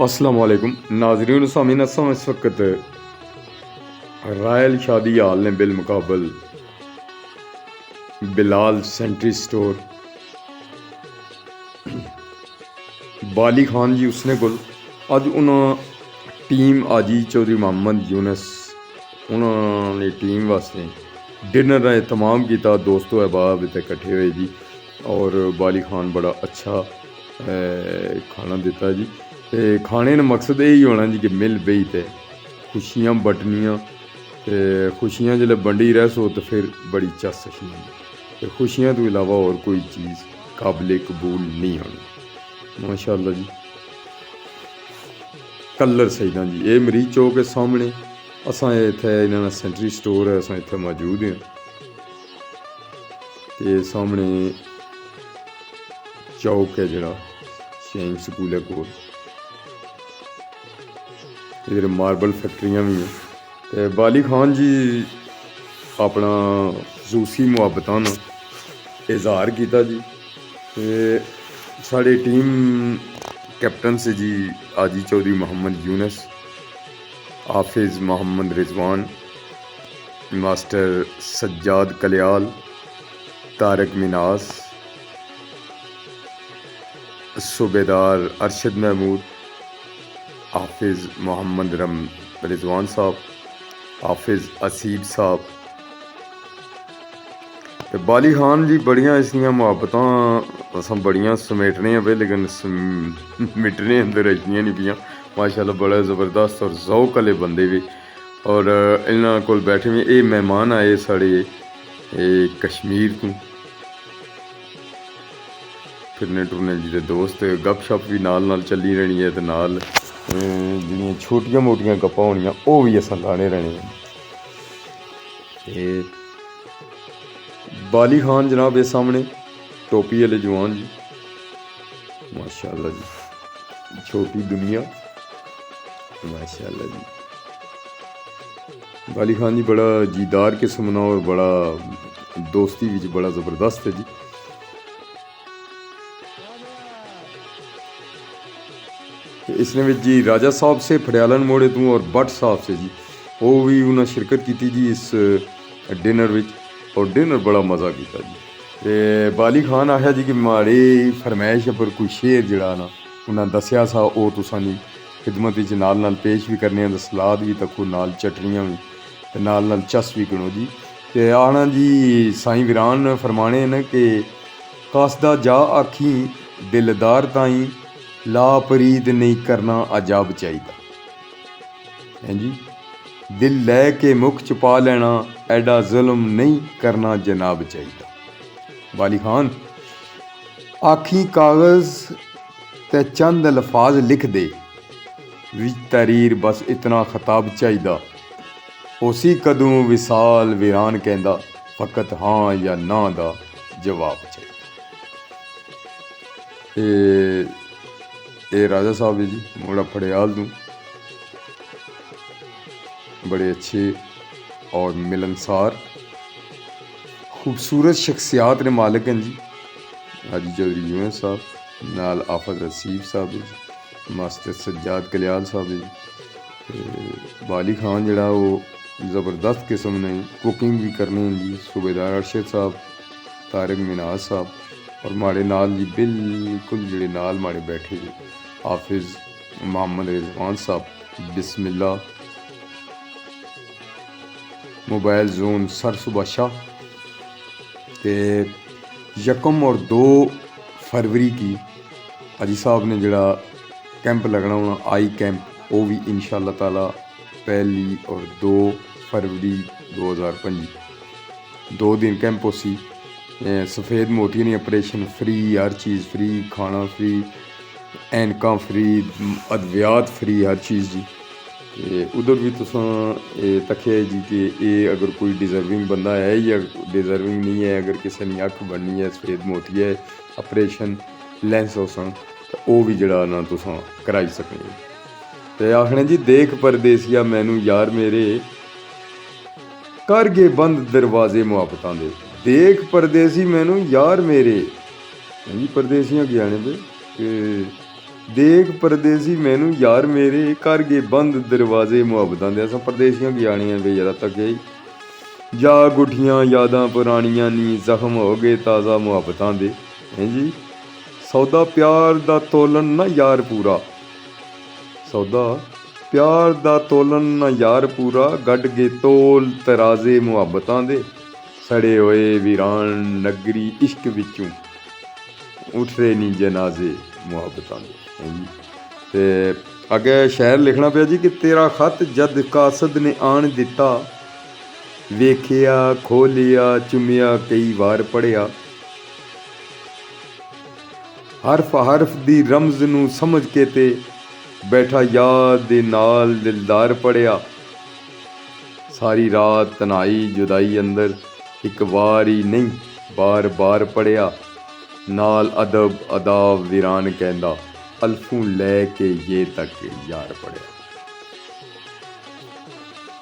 अस्सलाम वालेकुम नाज़रीन सामीन असां इस वक्त रायल शादी हाल ने बिलमुकाबल बिलाल सेंट्री स्टोर बाली खान जी उसने कोल अज उन्होंने टीम आजी चौधरी मोहम्मद यूनस उन्होंने टीम वास्ते डिनर का एहतमाम किया। दोस्तों अहबाब इतने इकट्ठे हुए जी और बाली खान बड़ा अच्छा खाना दिता जी। ते खाने का मकसद यही होना जी कि मिल बेही ते खुशियां बटनियां ते खुशियां जिसले बंडी रह सो तो फिर बड़ी चस ते खुशियां तो इलावा और कोई चीज़ काबिल कबूल नहीं होनी। माशाअल्लाह जी कलर सही जी। ये मरीज चौक के सामने असां इत्थे इन्हां दा सेंट्री स्टोर है, असां इत्थे मौजूद हैं ते सामने चौक है जड़ा शेंग स्कूल है कोल, इधर मार्बल फैक्ट्रियां भी हैं। ते बाली खान जी अपना खसूसी मुहब्बतां ना इजहार किया जी। ते साड़ी टीम कैप्टन से जी आजी चौधरी मोहम्मद यूनस, हाफिज़ मोहम्मद रिजवान, मास्टर सज्जाद कल्याल, तारक मिनास, सूबेदार अरशद महमूद, हाफिज़ मोहम्मद रिजवान साहब, हाफिज़ असीब साहब। ते बाली खान जी बड़ियां इसलियां मुहब्बतां असां बड़ियां समेटने पे लेकिन मिटने अंदर रजदियां नहीं पियां। माशाअल्लाह बड़ा ज़बरदस्त और ज़ौक आह्ले बंदे भी और इन्हां कोल बैठे भी। ये मेहमान आए साढ़े कश्मीर तो फिरने टुरने जी दे दोस्त, गपशप भी नाल चली रहनी है ते नाल जिहड़ियां छोटियां मोटियां गप्पां होनियां ओह भी असां लाने रहने। ते बाली खान जनाब इस सामने टोपी वाले जवान जी माशाअल्लाह जी, छोटी दुनिया माशाअल्लाह जी। बाली खान जी बड़ा जीदार किस्म ना और बड़ा दोस्ती विच बड़ा ज़बरदस्त है जी। इसने में जी राजा साहब से फड़ियालन मोड़े तू और भट्ट साहब से जी वो भी उन्हें शिरकत की जी इस डिनर विच और डिनर बड़ा मज़ा किया जी। ते बाली खान आखिया जी कि माड़ी फरमाइश पर कोई शेर जड़ा ना उन्हें दसिया सा वो तुसानी खिदमत विच नाल पेश भी करने, सलाद भी तक्को नाल चटनियां भी ते नाल चस भी करो जी। ते आना जी साईं वीरान फरमाने न कि कासदा जा आखी दिलदार ताई ला परीद नहीं करना अजाब चाहिदा है जी। दिल लै के मुख छुपा लेना एडा जुल्म नहीं करना जनाब चाहिदा। बाली खान आखी कागज़ ते चंद अल्फाज लिख दे विच तहरीर बस इतना खताब चाहिदा। उसी कदों विसाल वीरान कहंदा फकत हाँ या ना दा जवाब चाहिदा। ये राजा साहब है जी मुड़ा फड़ियाल दूँ, बड़े अच्छे और मिलनसार खूबसूरत शख्सियात ने मालिक हैं जी। हाजी चौधरी यूनस साहब नाल आफत असीब साहब है जी, मास्टर सज्जाद कल्याल साहब है जी। बाली खान जड़ा वो ज़बरदस्त किस्म ने कुकिंग भी करने हैं जी। सूबेदार अरशद साहब, तारक मिनाज साहब और माड़े नाल जी बिल्कुल जड़े नाल माड़े बैठे जी हाफिज़ मोहम्मद रिजवान साहब, बिस्मिल्लाह मोबाइल जोन सर सुबह शाह। ते 1 और 2 फरवरी की हाजी साहब ने जड़ा कैंप लगना होना आई कैंप वो भी इंशाअल्लाह ताला 1 और 2 फरवरी 2025 2 दिन कैंप उसी सफ़ेद मोती ने ऑपरेशन फ्री, हर चीज़ फ्री, खाना फ्री, ऐनका फ्री, अद्वियात फ्री, हर चीज़ जी। उधर भी तुसां तक्या जी कि ये अगर कोई डिज़र्विंग बंदा है या डिज़र्विंग नहीं है, अगर किसी ने अख बननी है सफेद मोती है ऑपरेशन लेंस होसन तो वह भी जड़ा ना तुसां कराई सकने। ते आखने जी देख परदेसिया मैनू यार मेरे कर गए बंद दरवाजे मुहब्बतां दे। देख परदेसी मैनू यार मेरे जी परदेसियां गया ने पे ਦੇਖ ਪਰਦੇਸੀ ਮੈਨੂੰ ਯਾਰ ਮੇਰੇ ਕਰ ਗਏ ਬੰਦ ਦਰਵਾਜ਼ੇ ਮੁਹੱਬਤਾਂ ਦੇ। ਅਸਾਂ ਪਰਦੇਸੀਆਂ ਕੀ ਆਣੀਆਂ ਬਈ ਯਾਰ ਤੱਕ ਜਾ ਗੁੱਠੀਆਂ ਯਾਦਾਂ ਪੁਰਾਣੀਆਂ ਨੀ ਜ਼ਖਮ ਹੋ ਗਏ ਤਾਜ਼ਾ ਮੁਹੱਬਤਾਂ ਦੇ। ਹੈਂ ਜੀ ਸੌਦਾ ਪਿਆਰ ਦਾ ਤੋਲਨ ਨਾ ਯਾਰ ਪੂਰਾ, ਸੌਦਾ ਪਿਆਰ ਦਾ ਤੋਲਨ ਨਾ ਯਾਰ ਪੂਰਾ, ਗੱਡ ਕੇ ਤੋਲ ਤਰਾਜ਼ੇ ਮੁਹੱਬਤਾਂ ਦੇ। ਸੜੇ ਹੋਏ ਵੀਰਾਨ ਨਗਰੀ ਇਸ਼ਕ ਵਿੱਚੋਂ ਉੱਠਦੇ ਨੀ ਜਨਾਜ਼ੇ ਮੁਹੱਬਤਾਂ ਦੇ। ਹਾਂਜੀ ਤੇ ਅੱਗੇ ਸ਼ਾਇਰ ਲਿਖਣਾ ਪਿਆ ਜੀ ਕਿ ਤੇਰਾ ਖਤ ਜਦ ਕਾਸਦ ਨੇ ਆਣ ਦਿੱਤਾ, ਵੇਖਿਆ ਖੋਲਿਆ ਚੁੰਮਿਆ ਕਈ ਵਾਰ ਪੜ੍ਹਿਆ, ਹਰਫ ਹਰਫ ਦੀ ਰਮਜ਼ ਨੂੰ ਸਮਝ ਕੇ ਤੇ ਬੈਠਾ ਯਾਦ ਦੇ ਨਾਲ ਦਿਲਦਾਰ ਪੜ੍ਹਿਆ। ਸਾਰੀ ਰਾਤ ਤਨਾਈ ਜੁਦਾਈ ਅੰਦਰ ਇੱਕ ਵਾਰ ਹੀ ਨਹੀਂ ਬਾਰ ਬਾਰ ਪੜ੍ਹਿਆ, ਨਾਲ ਅਦਬ ਅਦਾਬ ਵੀਰਾਨ ਕਹਿੰਦਾ ਅਲਫੂ ਲੈ ਕੇ ਇਹ ਤੱਕ ਯਾਰ ਪੜ੍ਹਿਆ।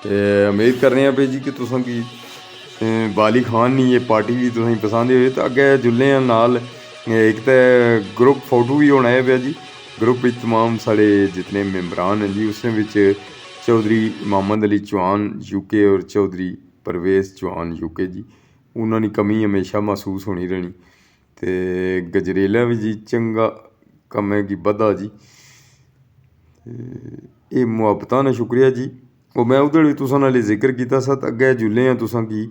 ਤੇ ਉਮੀਦ ਕਰਨੇ ਆ ਵੀ ਕਿ ਤੁਸਾਂ ਕੀ ਬਾਲੀ ਖਾਨ ਨੀ ਇਹ ਪਾर्टी भी तुसें पसंद होए तो अग्गे जुल्ले नाल एक तो ग्रुप फोटो भी होना है पिया जी। ग्रुप में तमाम साढ़े जितने मेम्बरान हैं जी उसने विच चौधरी मोहम्मद अली चौहान यूके और चौधरी परवेज़ चौहान यूके जी, उन्होंने कमी हमेशा महसूस होनी रहनी। तो गजरेला भी जी चंगा कम है कि बधा जी, ये मुहब्बतां दा शुक्रिया जी। ਉਹ ਮੈਂ ਉਹਦੇ ਵੀ ਤੁਸਾਂ ਨਾਲ ਜ਼ਿਕਰ ਕੀਤਾ ਸਾ। ਅੱਗੇ ਜੁੱਲੇ ਆ ਤੁਸਾਂ ਕੀ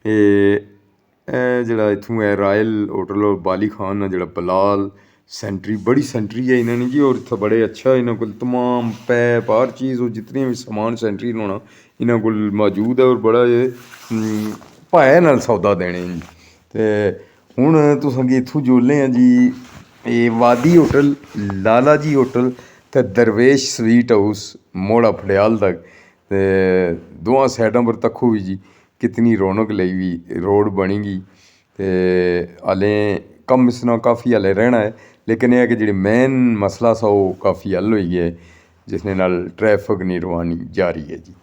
ਇਹ ਜਿਹੜਾ ਇੱਥੋਂ ਹੈ ਰਾਇਲ ਹੋਟਲ ਔਰ ਬਾਲੀ ਖਾਨ ਨਾਲ ਜਿਹੜਾ ਬਲਾਲ ਸੈਂਟਰੀ ਬੜੀ ਸੈਂਟਰੀ ਹੈ ਇਹਨਾਂ ਨੇ ਜੀ, ਔਰ ਇੱਥੇ ਬੜੇ ਅੱਛਾ ਇਹਨਾਂ ਕੋਲ तमाम ਪੈਪ ਹਰ ਚੀਜ਼ ਉਹ ਜਿਤਨੀਆਂ ਵੀ ਸਮਾਨ ਸੈਂਟਰੀ ਲਾਉਣਾ ਇਹਨਾਂ ਕੋਲ ਮੌਜੂਦ ਹੈ, ਔਰ ਬੜਾ ਭਾਏ ਨਾਲ ਸੌਦਾ ਦੇਣੇ ਜੀ। ਅਤੇ ਹੁਣ ਤੁਸਾਂ ਕੀ ਇੱਥੋਂ ਜੁੱਲੇ ਆ ਜੀ ਇਹ ਵਾਦੀ ਹੋਟਲ, ਲਾਲਾ ਜੀ ਹੋਟਲ ਅਤੇ ਦਰਵੇਸ਼ ਸਵੀਟ ਹਾਊਸ ਮੋੜਾ ਫੜਿਆਲ तक। ਤੇ ਦੋਵਾਂ ਸਾਈਡਾਂ ਪਰ ਤੱਕੋ ਵੀ ਜੀ ਕਿਤਨੀ ਰੌਣਕ ਲਈ ਵੀ ਰੋਡ ਬਣੀ ਗਈ। ਅਤੇ ਹਾਲੇ ਕੰਮ ਇਸ ਨਾਲ ਕਾਫੀ ਹਾਲੇ ਰਹਿਣਾ ਹੈ, ਲੇਕਿਨ ਇਹ ਹੈ ਕਿ ਜਿਹੜੀ ਮੇਨ ਮਸਲਾ ਸਾ ਉਹ ਕਾਫੀ ਹੱਲ ਹੋਈ ਹੈ, ਜਿਸ ਦੇ ਨਾਲ ਟ੍ਰੈਫਿਕ ਨਹੀਂ ਰਵਾਨੀ ਜਾਰੀ ਹੈ ਜੀ।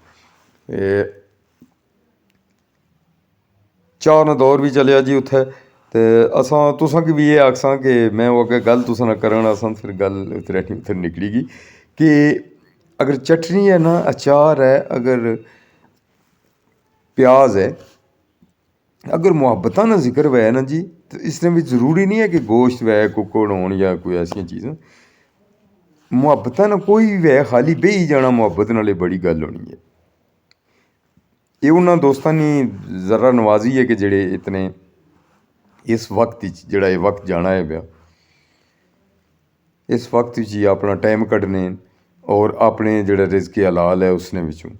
ਚਾਹ ਨਾ ਦੌਰ ਵੀ ਚੱਲਿਆ ਜੀ ਉੱਥੇ। ਤੇ ਅਸਾਂ ਤੁਸਾਂ ਕੀ ਵੀ ਇਹ ਆਖਸਾਂ ਕਿ मैं वो अग्गे गल तुसां नाल करन असां फिर गल फिर निकली गई कि अगर चटनी है ना, अचार है, अगर प्याज है, अगर मुहब्बतां ना जिक्र वै ना जी, तो इसने भी ज़रूरी नहीं है कि गोश्त वै कुक्कड़ होन या कोई ऐसियां चीज़ां। मुहब्बतां ना कोई भी वै खाली बेही जाना मुहब्बत नाल बड़ी गल होनी है। ये उन्हां दोस्तां दी ज़रा नवाजी है कि जेह्ड़े इतने इस वक्त जेह्ड़ा ये वक्त जाना है पिया, इस वक्त ही अपना टाइम कड्ढने और अपने जेह्ड़ा रिज़्क हलाल है उसने विचों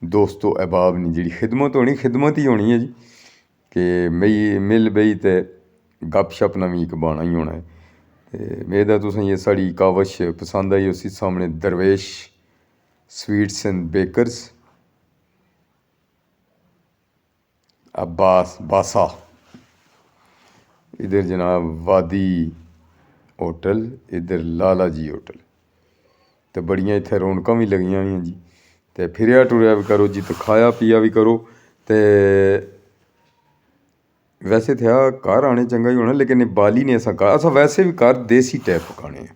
दोस्तो अहबाब नी जेह्ड़ी खिदमत होनी, खिदमत ही होनी है जी कि मिल बेही ते गप शप ना भी इक बाना ही होना है। ते मेद है तुसें ये साढ़ी कावश पसंद आई। उसी सामने दरवेश स्वीट्स एंड बेकर्स अब्बास बासा, इधर जनाब वादी होटल, इधर लाला जी होटल। तो बड़ियां इत्थे रौनकां भी लगियां होइयां जी। तो फिरिया टुरिया भी करो जी, तो खाया पिया भी करो। तो वैसे थे घर आने चंगा ही होना, लेकिन बाली ने असा वैसे भी घर देसी टाइप पकाने हैं।